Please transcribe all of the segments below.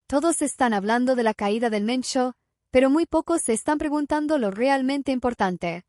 Todos están hablando de la caída del Mencho, pero muy pocos se están preguntando lo realmente importante.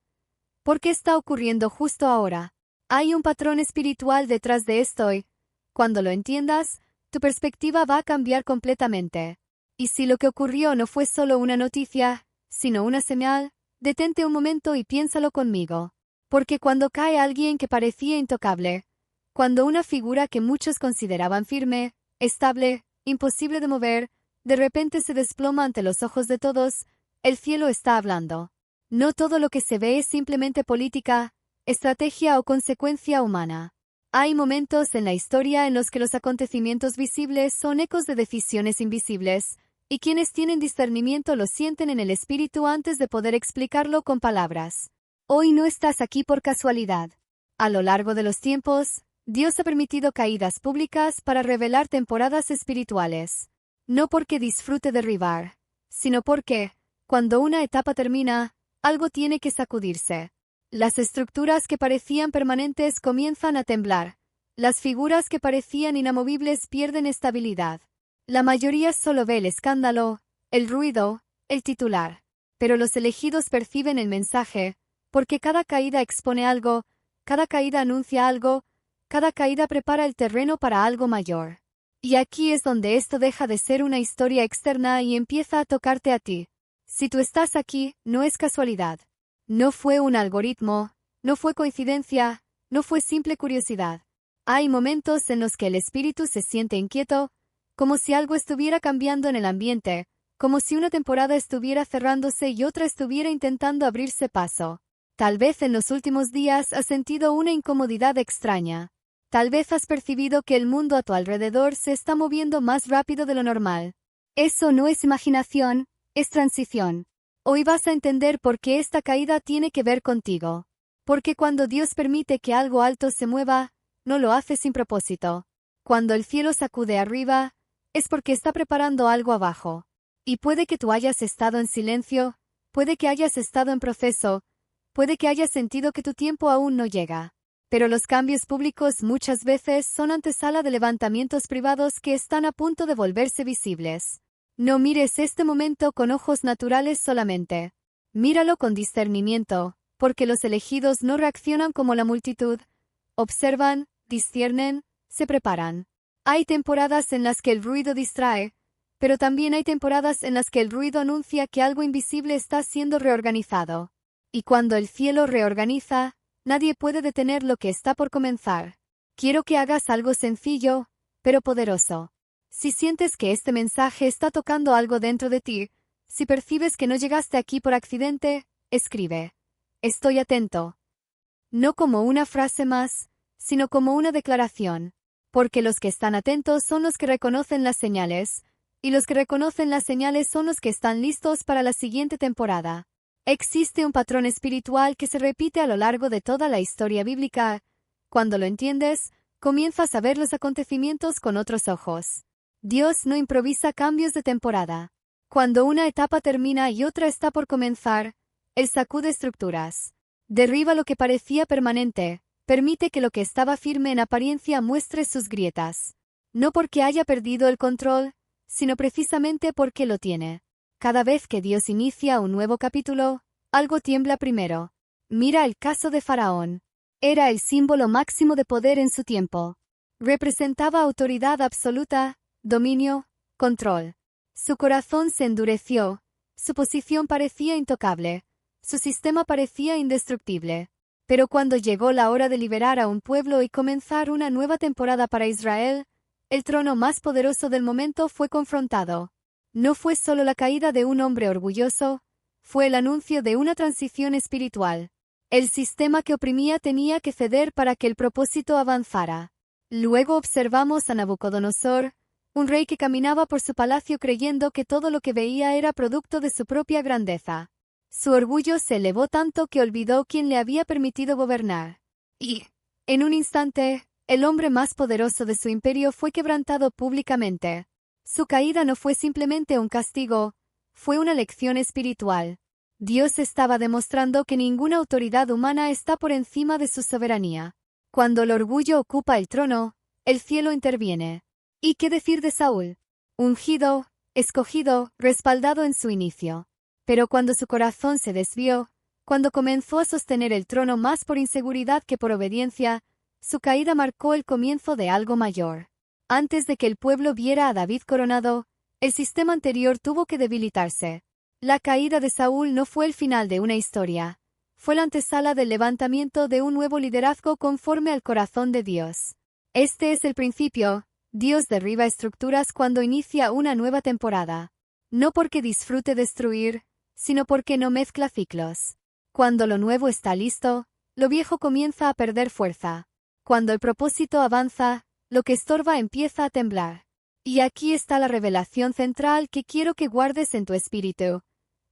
¿Por qué está ocurriendo justo ahora? Hay un patrón espiritual detrás de esto y, cuando lo entiendas, tu perspectiva va a cambiar completamente. Y si lo que ocurrió no fue solo una noticia, sino una señal, detente un momento y piénsalo conmigo. Porque cuando cae alguien que parecía intocable, cuando una figura que muchos consideraban firme, estable, imposible de mover, de repente se desploma ante los ojos de todos, el cielo está hablando. No todo lo que se ve es simplemente política, estrategia o consecuencia humana. Hay momentos en la historia en los que los acontecimientos visibles son ecos de decisiones invisibles, y quienes tienen discernimiento lo sienten en el espíritu antes de poder explicarlo con palabras. Hoy no estás aquí por casualidad. A lo largo de los tiempos, Dios ha permitido caídas públicas para revelar temporadas espirituales. No porque disfrute derribar, sino porque, cuando una etapa termina, algo tiene que sacudirse. Las estructuras que parecían permanentes comienzan a temblar. Las figuras que parecían inamovibles pierden estabilidad. La mayoría solo ve el escándalo, el ruido, el titular. Pero los elegidos perciben el mensaje, porque cada caída expone algo, cada caída anuncia algo, cada caída prepara el terreno para algo mayor. Y aquí es donde esto deja de ser una historia externa y empieza a tocarte a ti. Si tú estás aquí, no es casualidad. No fue un algoritmo, no fue coincidencia, no fue simple curiosidad. Hay momentos en los que el espíritu se siente inquieto, como si algo estuviera cambiando en el ambiente, como si una temporada estuviera cerrándose y otra estuviera intentando abrirse paso. Tal vez en los últimos días has sentido una incomodidad extraña. Tal vez has percibido que el mundo a tu alrededor se está moviendo más rápido de lo normal. Eso no es imaginación, es transición. Hoy vas a entender por qué esta caída tiene que ver contigo. Porque cuando Dios permite que algo alto se mueva, no lo hace sin propósito. Cuando el cielo sacude arriba, es porque está preparando algo abajo. Y puede que tú hayas estado en silencio, puede que hayas estado en proceso, puede que hayas sentido que tu tiempo aún no llega. Pero los cambios públicos muchas veces son antesala de levantamientos privados que están a punto de volverse visibles. No mires este momento con ojos naturales solamente. Míralo con discernimiento, porque los elegidos no reaccionan como la multitud. Observan, disciernen, se preparan. Hay temporadas en las que el ruido distrae, pero también hay temporadas en las que el ruido anuncia que algo invisible está siendo reorganizado. Y cuando el cielo reorganiza, nadie puede detener lo que está por comenzar. Quiero que hagas algo sencillo, pero poderoso. Si sientes que este mensaje está tocando algo dentro de ti, si percibes que no llegaste aquí por accidente, escribe. Estoy atento. No como una frase más, sino como una declaración. Porque los que están atentos son los que reconocen las señales, y los que reconocen las señales son los que están listos para la siguiente temporada. Existe un patrón espiritual que se repite a lo largo de toda la historia bíblica. Cuando lo entiendes, comienzas a ver los acontecimientos con otros ojos. Dios no improvisa cambios de temporada. Cuando una etapa termina y otra está por comenzar, Él sacude estructuras. Derriba lo que parecía permanente, permite que lo que estaba firme en apariencia muestre sus grietas. No porque haya perdido el control, sino precisamente porque lo tiene. Cada vez que Dios inicia un nuevo capítulo, algo tiembla primero. Mira el caso de Faraón. Era el símbolo máximo de poder en su tiempo. Representaba autoridad absoluta, dominio, control. Su corazón se endureció, su posición parecía intocable, su sistema parecía indestructible. Pero cuando llegó la hora de liberar a un pueblo y comenzar una nueva temporada para Israel, el trono más poderoso del momento fue confrontado. No fue solo la caída de un hombre orgulloso, fue el anuncio de una transición espiritual. El sistema que oprimía tenía que ceder para que el propósito avanzara. Luego observamos a Nabucodonosor, un rey que caminaba por su palacio creyendo que todo lo que veía era producto de su propia grandeza. Su orgullo se elevó tanto que olvidó quién le había permitido gobernar. Y, en un instante, el hombre más poderoso de su imperio fue quebrantado públicamente. Su caída no fue simplemente un castigo, fue una lección espiritual. Dios estaba demostrando que ninguna autoridad humana está por encima de su soberanía. Cuando el orgullo ocupa el trono, el cielo interviene. ¿Y qué decir de Saúl? Ungido, escogido, respaldado en su inicio. Pero cuando su corazón se desvió, cuando comenzó a sostener el trono más por inseguridad que por obediencia, su caída marcó el comienzo de algo mayor. Antes de que el pueblo viera a David coronado, el sistema anterior tuvo que debilitarse. La caída de Saúl no fue el final de una historia, fue la antesala del levantamiento de un nuevo liderazgo conforme al corazón de Dios. Este es el principio. Dios derriba estructuras cuando inicia una nueva temporada. No porque disfrute destruir, sino porque no mezcla ciclos. Cuando lo nuevo está listo, lo viejo comienza a perder fuerza. Cuando el propósito avanza, lo que estorba empieza a temblar. Y aquí está la revelación central que quiero que guardes en tu espíritu.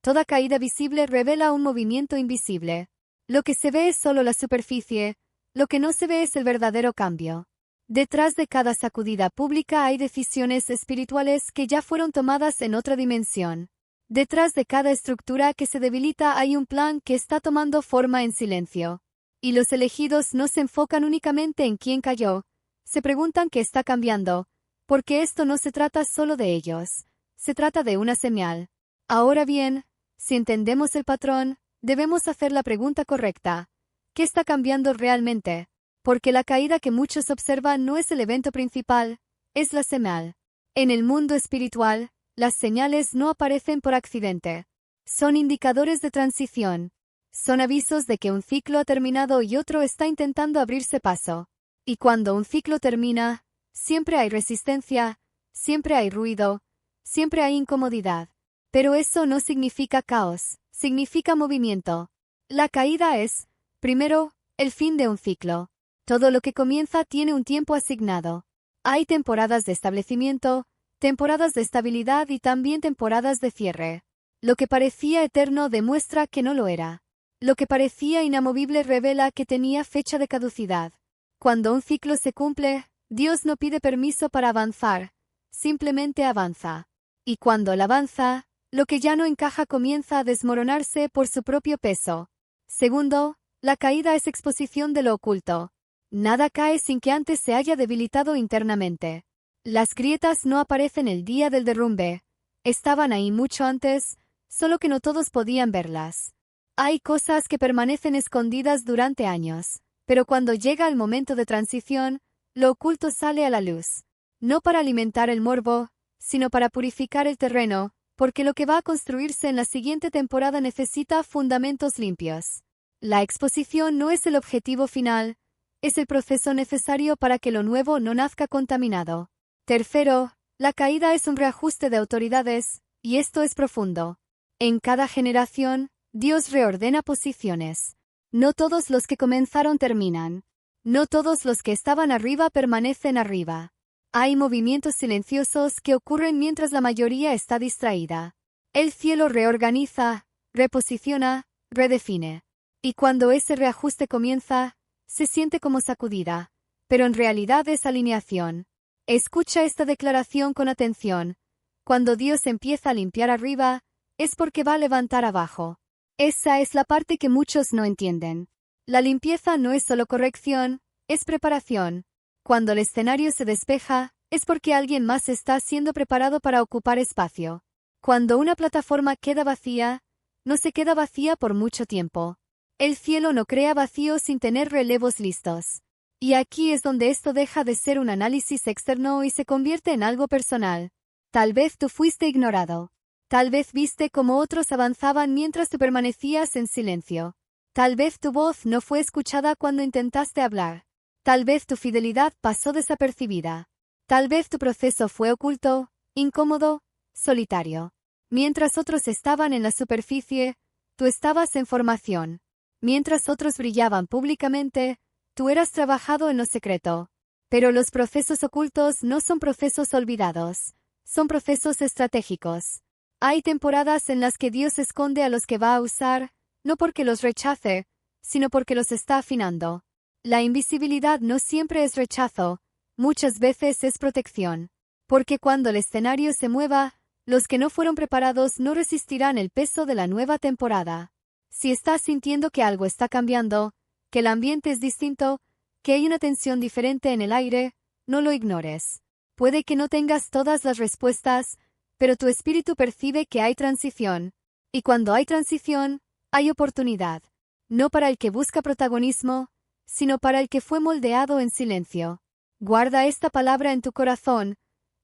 Toda caída visible revela un movimiento invisible. Lo que se ve es solo la superficie, lo que no se ve es el verdadero cambio. Detrás de cada sacudida pública hay decisiones espirituales que ya fueron tomadas en otra dimensión. Detrás de cada estructura que se debilita hay un plan que está tomando forma en silencio. Y los elegidos no se enfocan únicamente en quién cayó, se preguntan qué está cambiando, porque esto no se trata solo de ellos, se trata de una señal. Ahora bien, si entendemos el patrón, debemos hacer la pregunta correcta. ¿Qué está cambiando realmente? Porque la caída que muchos observan no es el evento principal, es la señal. En el mundo espiritual, las señales no aparecen por accidente. Son indicadores de transición. Son avisos de que un ciclo ha terminado y otro está intentando abrirse paso. Y cuando un ciclo termina, siempre hay resistencia, siempre hay ruido, siempre hay incomodidad. Pero eso no significa caos, significa movimiento. La caída es, primero, el fin de un ciclo. Todo lo que comienza tiene un tiempo asignado. Hay temporadas de establecimiento, temporadas de estabilidad y también temporadas de cierre. Lo que parecía eterno demuestra que no lo era. Lo que parecía inamovible revela que tenía fecha de caducidad. Cuando un ciclo se cumple, Dios no pide permiso para avanzar, simplemente avanza. Y cuando Él avanza, lo que ya no encaja comienza a desmoronarse por su propio peso. Segundo, la caída es exposición de lo oculto. Nada cae sin que antes se haya debilitado internamente. Las grietas no aparecen el día del derrumbe. Estaban ahí mucho antes, solo que no todos podían verlas. Hay cosas que permanecen escondidas durante años, pero cuando llega el momento de transición, lo oculto sale a la luz. No para alimentar el morbo, sino para purificar el terreno, porque lo que va a construirse en la siguiente temporada necesita fundamentos limpios. La exposición no es el objetivo final, es el proceso necesario para que lo nuevo no nazca contaminado. Tercero, la caída es un reajuste de autoridades, y esto es profundo. En cada generación, Dios reordena posiciones. No todos los que comenzaron terminan. No todos los que estaban arriba permanecen arriba. Hay movimientos silenciosos que ocurren mientras la mayoría está distraída. El cielo reorganiza, reposiciona, redefine. Y cuando ese reajuste comienza, se siente como sacudida, pero en realidad es alineación. Escucha esta declaración con atención. Cuando Dios empieza a limpiar arriba, es porque va a levantar abajo. Esa es la parte que muchos no entienden. La limpieza no es solo corrección, es preparación. Cuando el escenario se despeja, es porque alguien más está siendo preparado para ocupar espacio. Cuando una plataforma queda vacía, no se queda vacía por mucho tiempo. El cielo no crea vacío sin tener relevos listos. Y aquí es donde esto deja de ser un análisis externo y se convierte en algo personal. Tal vez tú fuiste ignorado. Tal vez viste cómo otros avanzaban mientras tú permanecías en silencio. Tal vez tu voz no fue escuchada cuando intentaste hablar. Tal vez tu fidelidad pasó desapercibida. Tal vez tu proceso fue oculto, incómodo, solitario. Mientras otros estaban en la superficie, tú estabas en formación. Mientras otros brillaban públicamente, tú eras trabajado en lo secreto. Pero los procesos ocultos no son procesos olvidados, son procesos estratégicos. Hay temporadas en las que Dios esconde a los que va a usar, no porque los rechace, sino porque los está afinando. La invisibilidad no siempre es rechazo, muchas veces es protección. Porque cuando el escenario se mueva, los que no fueron preparados no resistirán el peso de la nueva temporada. Si estás sintiendo que algo está cambiando, que el ambiente es distinto, que hay una tensión diferente en el aire, no lo ignores. Puede que no tengas todas las respuestas, pero tu espíritu percibe que hay transición. Y cuando hay transición, hay oportunidad. No para el que busca protagonismo, sino para el que fue moldeado en silencio. Guarda esta palabra en tu corazón.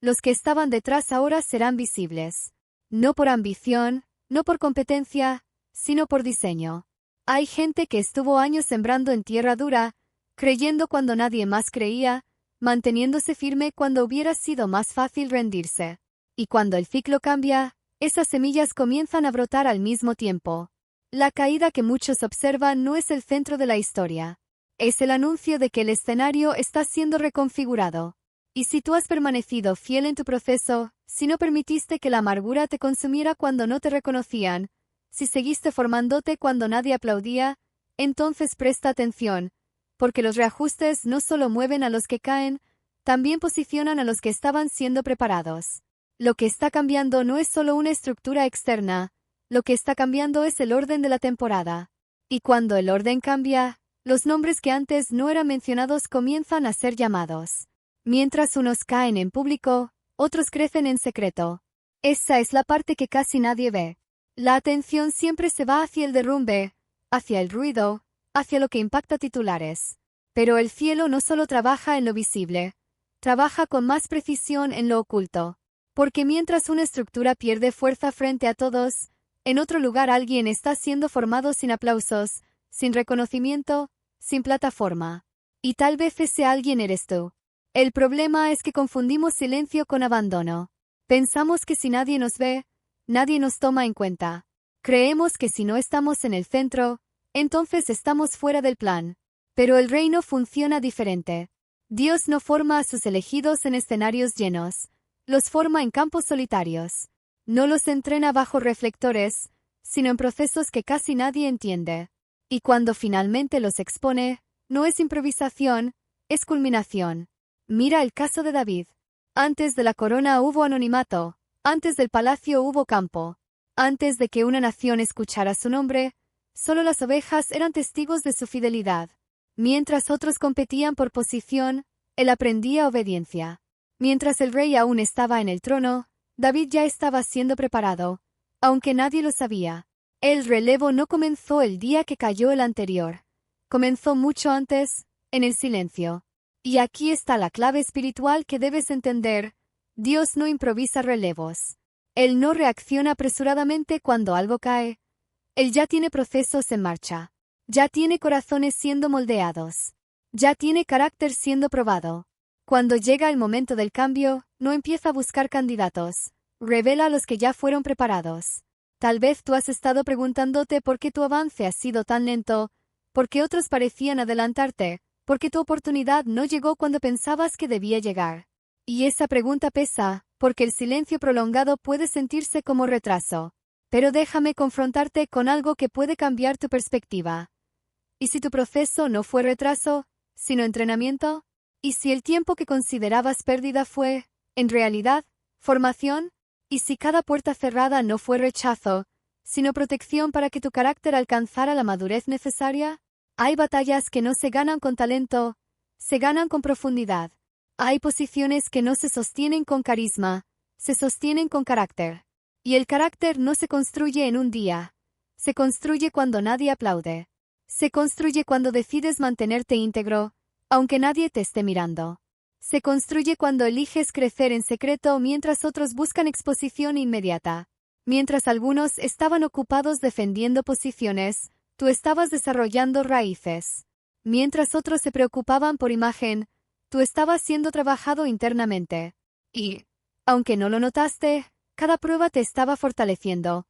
Los que estaban detrás ahora serán visibles. No por ambición, no por competencia, sino por diseño. Hay gente que estuvo años sembrando en tierra dura, creyendo cuando nadie más creía, manteniéndose firme cuando hubiera sido más fácil rendirse. Y cuando el ciclo cambia, esas semillas comienzan a brotar al mismo tiempo. La caída que muchos observan no es el centro de la historia. Es el anuncio de que el escenario está siendo reconfigurado. Y si tú has permanecido fiel en tu proceso, si no permitiste que la amargura te consumiera cuando no te reconocían, si seguiste formándote cuando nadie aplaudía, entonces presta atención, porque los reajustes no solo mueven a los que caen, también posicionan a los que estaban siendo preparados. Lo que está cambiando no es solo una estructura externa, lo que está cambiando es el orden de la temporada. Y cuando el orden cambia, los nombres que antes no eran mencionados comienzan a ser llamados. Mientras unos caen en público, otros crecen en secreto. Esa es la parte que casi nadie ve. La atención siempre se va hacia el derrumbe, hacia el ruido, hacia lo que impacta titulares. Pero el cielo no solo trabaja en lo visible, trabaja con más precisión en lo oculto. Porque mientras una estructura pierde fuerza frente a todos, en otro lugar alguien está siendo formado sin aplausos, sin reconocimiento, sin plataforma. Y tal vez ese alguien eres tú. El problema es que confundimos silencio con abandono. Pensamos que si nadie nos ve, nadie nos toma en cuenta. Creemos que si no estamos en el centro, entonces estamos fuera del plan. Pero el reino funciona diferente. Dios no forma a sus elegidos en escenarios llenos. Los forma en campos solitarios. No los entrena bajo reflectores, sino en procesos que casi nadie entiende. Y cuando finalmente los expone, no es improvisación, es culminación. Mira el caso de David. Antes de la corona hubo anonimato, antes del palacio hubo campo. Antes de que una nación escuchara su nombre, solo las ovejas eran testigos de su fidelidad. Mientras otros competían por posición, él aprendía obediencia. Mientras el rey aún estaba en el trono, David ya estaba siendo preparado, aunque nadie lo sabía. El relevo no comenzó el día que cayó el anterior. Comenzó mucho antes, en el silencio. Y aquí está la clave espiritual que debes entender. Dios no improvisa relevos. Él no reacciona apresuradamente cuando algo cae. Él ya tiene procesos en marcha. Ya tiene corazones siendo moldeados. Ya tiene carácter siendo probado. Cuando llega el momento del cambio, no empieza a buscar candidatos. Revela a los que ya fueron preparados. Tal vez tú has estado preguntándote por qué tu avance ha sido tan lento, por qué otros parecían adelantarte, por qué tu oportunidad no llegó cuando pensabas que debía llegar. Y esa pregunta pesa, porque el silencio prolongado puede sentirse como retraso. Pero déjame confrontarte con algo que puede cambiar tu perspectiva. ¿Y si tu proceso no fue retraso, sino entrenamiento? ¿Y si el tiempo que considerabas pérdida fue, en realidad, formación? ¿Y si cada puerta cerrada no fue rechazo, sino protección para que tu carácter alcanzara la madurez necesaria? Hay batallas que no se ganan con talento, se ganan con profundidad. Hay posiciones que no se sostienen con carisma, se sostienen con carácter. Y el carácter no se construye en un día. Se construye cuando nadie aplaude. Se construye cuando decides mantenerte íntegro, aunque nadie te esté mirando. Se construye cuando eliges crecer en secreto mientras otros buscan exposición inmediata. Mientras algunos estaban ocupados defendiendo posiciones, tú estabas desarrollando raíces. Mientras otros se preocupaban por imagen, tú estabas siendo trabajado internamente. Y, aunque no lo notaste, cada prueba te estaba fortaleciendo.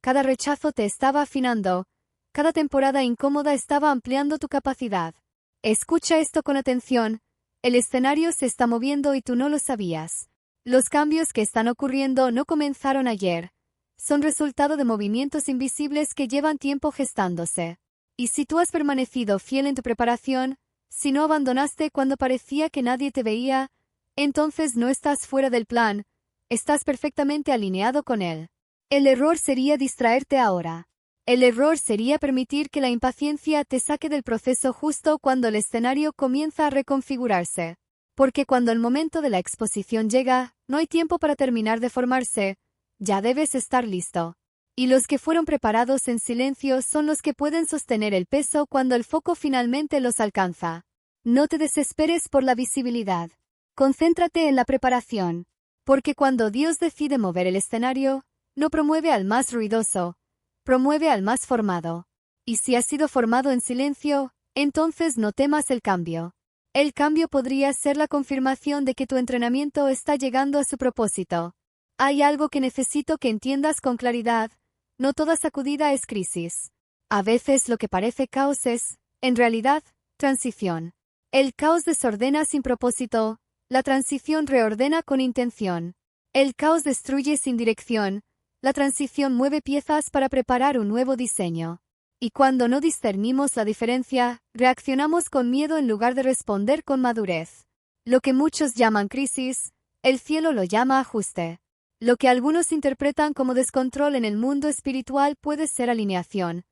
Cada rechazo te estaba afinando. Cada temporada incómoda estaba ampliando tu capacidad. Escucha esto con atención. El escenario se está moviendo y tú no lo sabías. Los cambios que están ocurriendo no comenzaron ayer. Son resultado de movimientos invisibles que llevan tiempo gestándose. Y si tú has permanecido fiel en tu preparación, si no abandonaste cuando parecía que nadie te veía, entonces no estás fuera del plan, estás perfectamente alineado con él. El error sería distraerte ahora. El error sería permitir que la impaciencia te saque del proceso justo cuando el escenario comienza a reconfigurarse. Porque cuando el momento de la exposición llega, no hay tiempo para terminar de formarse, Ya debes estar listo. Y los que fueron preparados en silencio son los que pueden sostener el peso cuando el foco finalmente los alcanza. No te desesperes por la visibilidad. Concéntrate en la preparación. Porque cuando Dios decide mover el escenario, no promueve al más ruidoso, promueve al más formado. Y si has sido formado en silencio, entonces no temas el cambio. El cambio podría ser la confirmación de que tu entrenamiento está llegando a su propósito. Hay algo que necesito que entiendas con claridad. No toda sacudida es crisis. A veces lo que parece caos es, en realidad, transición. El caos desordena sin propósito, la transición reordena con intención. El caos destruye sin dirección, la transición mueve piezas para preparar un nuevo diseño. Y cuando no discernimos la diferencia, reaccionamos con miedo en lugar de responder con madurez. Lo que muchos llaman crisis, el cielo lo llama ajuste. Lo que algunos interpretan como descontrol en el mundo espiritual puede ser alineación,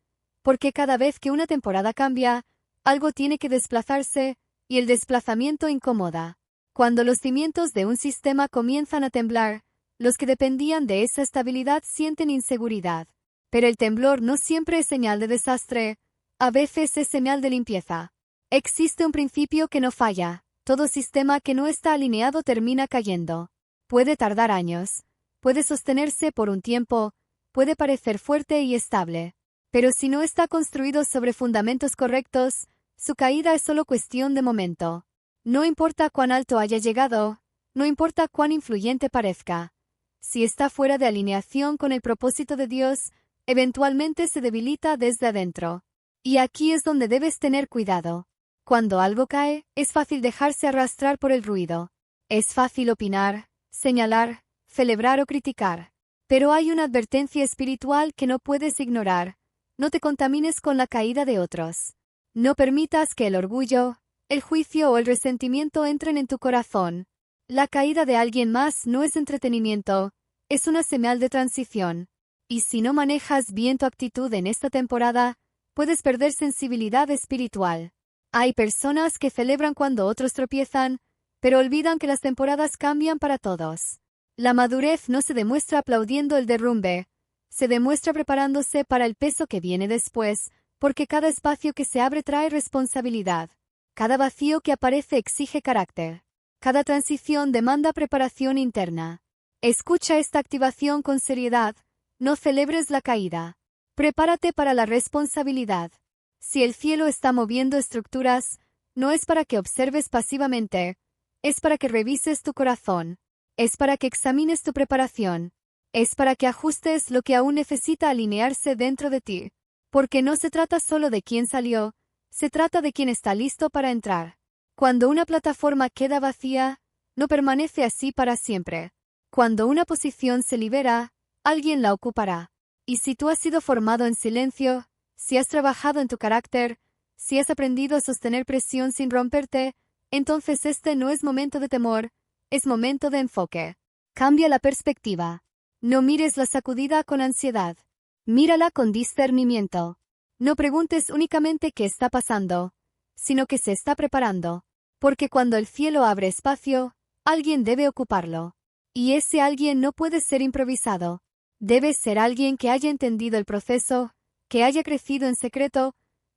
porque cada vez que una temporada cambia, algo tiene que desplazarse, y el desplazamiento incomoda. Cuando los cimientos de un sistema comienzan a temblar, los que dependían de esa estabilidad sienten inseguridad. Pero el temblor no siempre es señal de desastre, a veces es señal de limpieza. Existe un principio que no falla, todo sistema que no está alineado termina cayendo. Puede tardar años, puede sostenerse por un tiempo, puede parecer fuerte y estable. Pero si no está construido sobre fundamentos correctos, su caída es solo cuestión de momento. No importa cuán alto haya llegado, no importa cuán influyente parezca. Si está fuera de alineación con el propósito de Dios, eventualmente se debilita desde adentro. Y aquí es donde debes tener cuidado. Cuando algo cae, es fácil dejarse arrastrar por el ruido. Es fácil opinar, señalar, celebrar o criticar. Pero hay una advertencia espiritual que no puedes ignorar. No te contamines con la caída de otros. No permitas que el orgullo, el juicio o el resentimiento entren en tu corazón. La caída de alguien más no es entretenimiento, es una señal de transición. Y si no manejas bien tu actitud en esta temporada, puedes perder sensibilidad espiritual. Hay personas que celebran cuando otros tropiezan, pero olvidan que las temporadas cambian para todos. La madurez no se demuestra aplaudiendo el derrumbe, se demuestra preparándose para el peso que viene después, porque cada espacio que se abre trae responsabilidad. Cada vacío que aparece exige carácter. Cada transición demanda preparación interna. Escucha esta activación con seriedad. No celebres la caída. Prepárate para la responsabilidad. Si el cielo está moviendo estructuras, no es para que observes pasivamente, es para que revises tu corazón, es para que examines tu preparación, es para que ajustes lo que aún necesita alinearse dentro de ti, porque no se trata solo de quién salió, se trata de quién está listo para entrar. Cuando una plataforma queda vacía, no permanece así para siempre. Cuando una posición se libera, alguien la ocupará. Y si tú has sido formado en silencio, si has trabajado en tu carácter, si has aprendido a sostener presión sin romperte, entonces este no es momento de temor, es momento de enfoque. Cambia la perspectiva. No mires la sacudida con ansiedad. Mírala con discernimiento. No preguntes únicamente qué está pasando, sino que se está preparando. Porque cuando el cielo abre espacio, alguien debe ocuparlo. Y ese alguien no puede ser improvisado. Debe ser alguien que haya entendido el proceso, que haya crecido en secreto,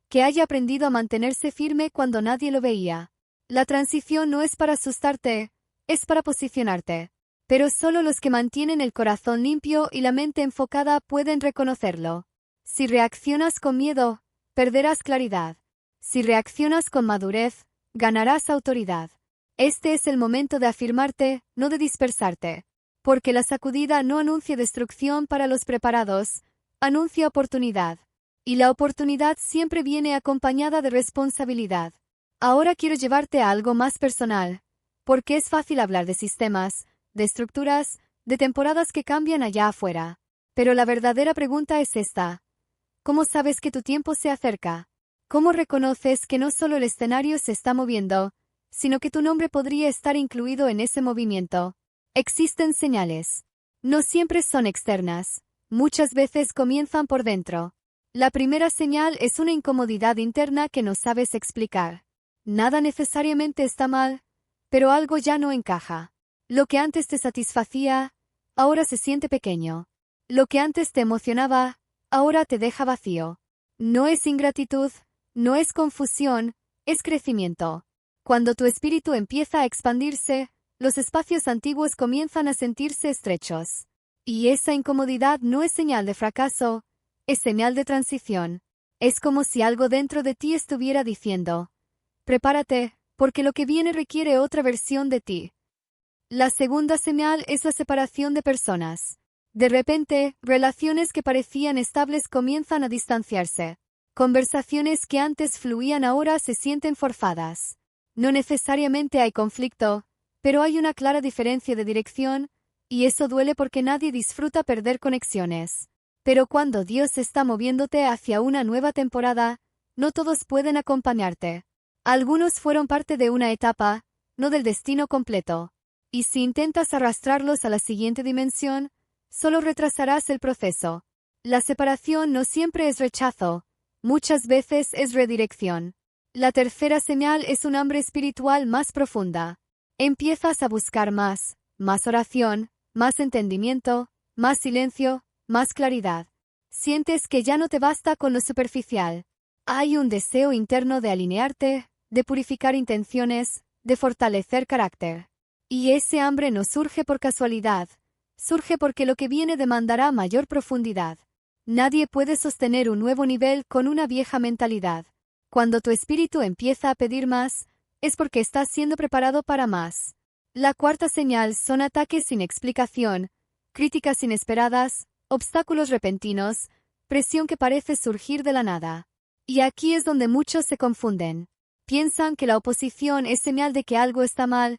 que haya aprendido a mantenerse firme cuando nadie lo veía. La transición no es para asustarte, es para posicionarte. Pero solo los que mantienen el corazón limpio y la mente enfocada pueden reconocerlo. Si reaccionas con miedo, perderás claridad. Si reaccionas con madurez, ganarás autoridad. Este es el momento de afirmarte, no de dispersarte. Porque la sacudida no anuncia destrucción para los preparados, anuncia oportunidad. Y la oportunidad siempre viene acompañada de responsabilidad. Ahora quiero llevarte a algo más personal, porque es fácil hablar de sistemas, de estructuras, de temporadas que cambian allá afuera. Pero la verdadera pregunta es esta. ¿Cómo sabes que tu tiempo se acerca? ¿Cómo reconoces que no solo el escenario se está moviendo, sino que tu nombre podría estar incluido en ese movimiento? Existen señales. No siempre son externas. Muchas veces comienzan por dentro. La primera señal es una incomodidad interna que no sabes explicar. Nada necesariamente está mal, pero algo ya no encaja. Lo que antes te satisfacía, ahora se siente pequeño. Lo que antes te emocionaba, ahora te deja vacío. No es ingratitud, no es confusión, es crecimiento. Cuando tu espíritu empieza a expandirse, los espacios antiguos comienzan a sentirse estrechos. Y esa incomodidad no es señal de fracaso, es señal de transición. Es como si algo dentro de ti estuviera diciendo: prepárate, porque lo que viene requiere otra versión de ti. La segunda señal es la separación de personas. De repente, relaciones que parecían estables comienzan a distanciarse. Conversaciones que antes fluían ahora se sienten forzadas. No necesariamente hay conflicto, pero hay una clara diferencia de dirección, y eso duele porque nadie disfruta perder conexiones. Pero cuando Dios está moviéndote hacia una nueva temporada, no todos pueden acompañarte. Algunos fueron parte de una etapa, no del destino completo. Y si intentas arrastrarlos a la siguiente dimensión, solo retrasarás el proceso. La separación no siempre es rechazo, muchas veces es redirección. La tercera señal es un hambre espiritual más profunda. Empiezas a buscar más oración, más entendimiento, más silencio, más claridad. Sientes que ya no te basta con lo superficial. Hay un deseo interno de alinearte, de purificar intenciones, de fortalecer carácter. Y ese hambre no surge por casualidad, surge porque lo que viene demandará mayor profundidad. Nadie puede sostener un nuevo nivel con una vieja mentalidad. Cuando tu espíritu empieza a pedir más, es porque estás siendo preparado para más. La cuarta señal son ataques sin explicación, críticas inesperadas, obstáculos repentinos, presión que parece surgir de la nada. Y aquí es donde muchos se confunden. Piensan que la oposición es señal de que algo está mal,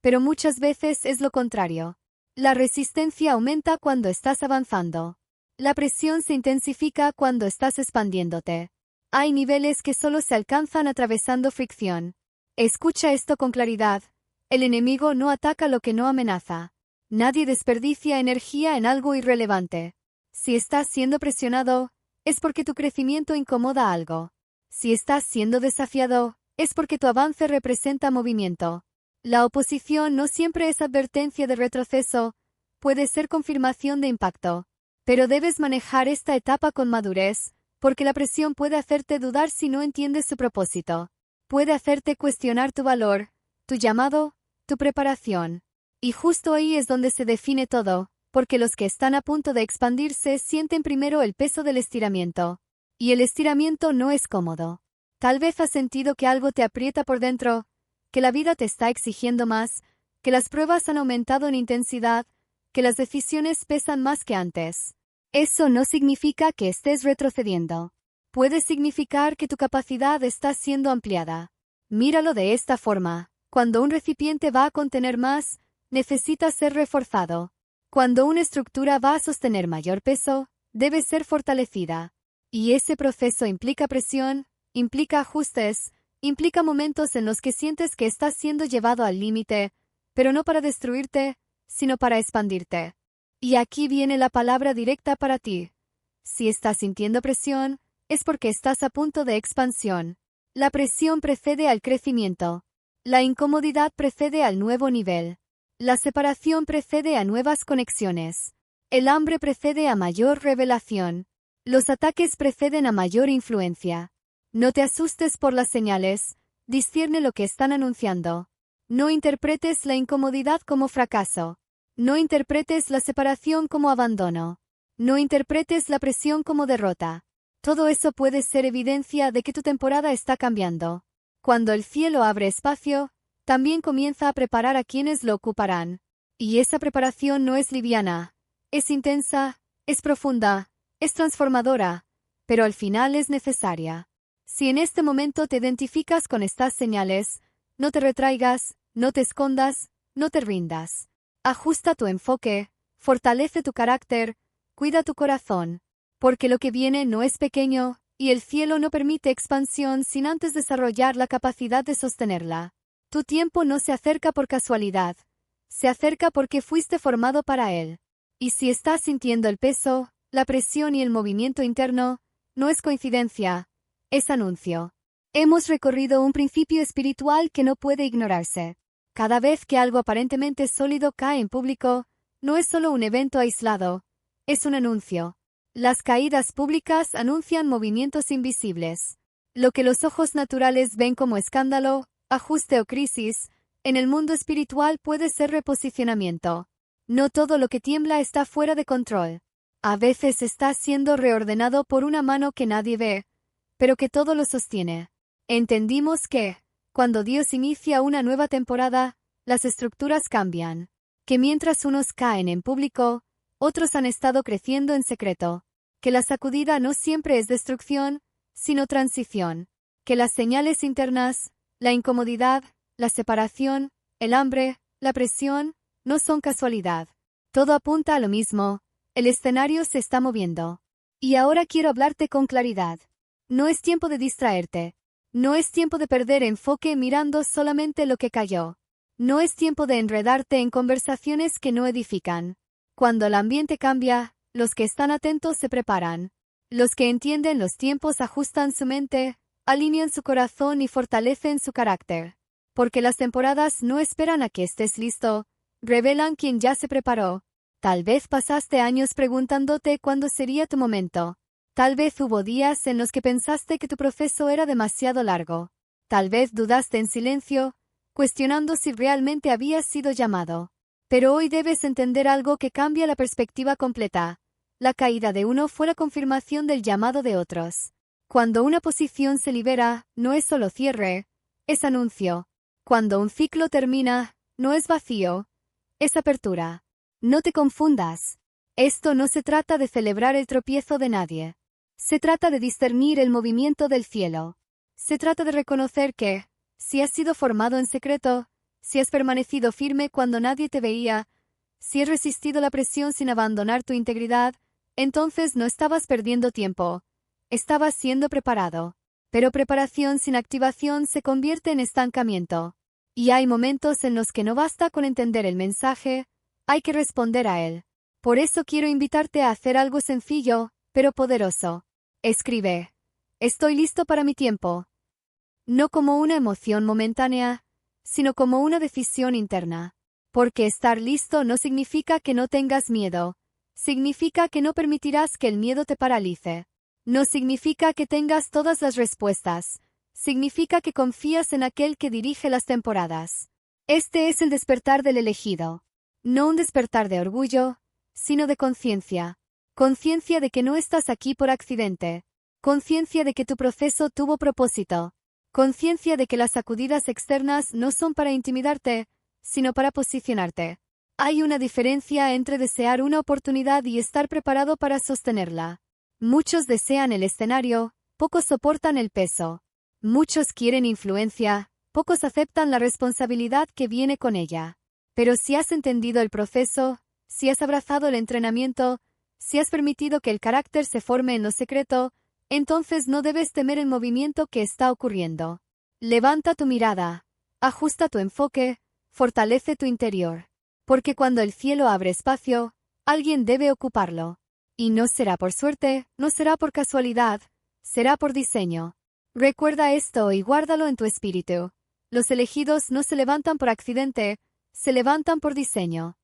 pero muchas veces es lo contrario. La resistencia aumenta cuando estás avanzando. La presión se intensifica cuando estás expandiéndote. Hay niveles que solo se alcanzan atravesando fricción. Escucha esto con claridad. El enemigo no ataca lo que no amenaza. Nadie desperdicia energía en algo irrelevante. Si estás siendo presionado, es porque tu crecimiento incomoda algo. Si estás siendo desafiado, es porque tu avance representa movimiento. La oposición no siempre es advertencia de retroceso, puede ser confirmación de impacto. Pero debes manejar esta etapa con madurez, porque la presión puede hacerte dudar si no entiendes su propósito. Puede hacerte cuestionar tu valor, tu llamado, tu preparación. Y justo ahí es donde se define todo, porque los que están a punto de expandirse sienten primero el peso del estiramiento. Y el estiramiento no es cómodo. Tal vez has sentido que algo te aprieta por dentro, que la vida te está exigiendo más, que las pruebas han aumentado en intensidad, que las decisiones pesan más que antes. Eso no significa que estés retrocediendo. Puede significar que tu capacidad está siendo ampliada. Míralo de esta forma. Cuando un recipiente va a contener más, necesita ser reforzado. Cuando una estructura va a sostener mayor peso, debe ser fortalecida. Y ese proceso implica presión, implica ajustes, implica momentos en los que sientes que estás siendo llevado al límite, pero no para destruirte, sino para expandirte. Y aquí viene la palabra directa para ti. Si estás sintiendo presión, es porque estás a punto de expansión. La presión precede al crecimiento. La incomodidad precede al nuevo nivel. La separación precede a nuevas conexiones. El hambre precede a mayor revelación. Los ataques preceden a mayor influencia. No te asustes por las señales, discierne lo que están anunciando. No interpretes la incomodidad como fracaso. No interpretes la separación como abandono. No interpretes la presión como derrota. Todo eso puede ser evidencia de que tu temporada está cambiando. Cuando el cielo abre espacio, también comienza a preparar a quienes lo ocuparán. Y esa preparación no es liviana, es intensa, es profunda, es transformadora, pero al final es necesaria. Si en este momento te identificas con estas señales, no te retraigas, no te escondas, no te rindas. Ajusta tu enfoque, fortalece tu carácter, cuida tu corazón, porque lo que viene no es pequeño, y el cielo no permite expansión sin antes desarrollar la capacidad de sostenerla. Tu tiempo no se acerca por casualidad, se acerca porque fuiste formado para él. Y si estás sintiendo el peso, la presión y el movimiento interno, no es coincidencia, es anuncio. Hemos recorrido un principio espiritual que no puede ignorarse. Cada vez que algo aparentemente sólido cae en público, no es solo un evento aislado, es un anuncio. Las caídas públicas anuncian movimientos invisibles. Lo que los ojos naturales ven como escándalo, ajuste o crisis, en el mundo espiritual puede ser reposicionamiento. No todo lo que tiembla está fuera de control. A veces está siendo reordenado por una mano que nadie ve, pero que todo lo sostiene. Entendimos que, cuando Dios inicia una nueva temporada, las estructuras cambian. Que mientras unos caen en público, otros han estado creciendo en secreto. Que la sacudida no siempre es destrucción, sino transición. Que las señales internas, la incomodidad, la separación, el hambre, la presión, no son casualidad. Todo apunta a lo mismo. El escenario se está moviendo. Y ahora quiero hablarte con claridad. No es tiempo de distraerte. No es tiempo de perder enfoque mirando solamente lo que cayó. No es tiempo de enredarte en conversaciones que no edifican. Cuando el ambiente cambia, los que están atentos se preparan. Los que entienden los tiempos ajustan su mente, alinean su corazón y fortalecen su carácter. Porque las temporadas no esperan a que estés listo, revelan quien ya se preparó. Tal vez pasaste años preguntándote cuándo sería tu momento. Tal vez hubo días en los que pensaste que tu proceso era demasiado largo. Tal vez dudaste en silencio, cuestionando si realmente habías sido llamado. Pero hoy debes entender algo que cambia la perspectiva completa. La caída de uno fue la confirmación del llamado de otros. Cuando una posición se libera, no es solo cierre, es anuncio. Cuando un ciclo termina, no es vacío, es apertura. No te confundas. Esto no se trata de celebrar el tropiezo de nadie. Se trata de discernir el movimiento del cielo. Se trata de reconocer que, si has sido formado en secreto, si has permanecido firme cuando nadie te veía, si has resistido la presión sin abandonar tu integridad, entonces no estabas perdiendo tiempo. Estabas siendo preparado. Pero preparación sin activación se convierte en estancamiento. Y hay momentos en los que no basta con entender el mensaje, hay que responder a él. Por eso quiero invitarte a hacer algo sencillo, pero poderoso. Escribe. Estoy listo para mi tiempo. No como una emoción momentánea, sino como una decisión interna. Porque estar listo no significa que no tengas miedo. Significa que no permitirás que el miedo te paralice. No significa que tengas todas las respuestas. Significa que confías en aquel que dirige las temporadas. Este es el despertar del elegido. No un despertar de orgullo, sino de conciencia. Conciencia de que no estás aquí por accidente. Conciencia de que tu proceso tuvo propósito. Conciencia de que las sacudidas externas no son para intimidarte, sino para posicionarte. Hay una diferencia entre desear una oportunidad y estar preparado para sostenerla. Muchos desean el escenario, pocos soportan el peso. Muchos quieren influencia, pocos aceptan la responsabilidad que viene con ella. Pero si has entendido el proceso, si has abrazado el entrenamiento, si has permitido que el carácter se forme en lo secreto, entonces no debes temer el movimiento que está ocurriendo. Levanta tu mirada, ajusta tu enfoque, fortalece tu interior. Porque cuando el cielo abre espacio, alguien debe ocuparlo. Y no será por suerte, no será por casualidad, será por diseño. Recuerda esto y guárdalo en tu espíritu. Los elegidos no se levantan por accidente, se levantan por diseño.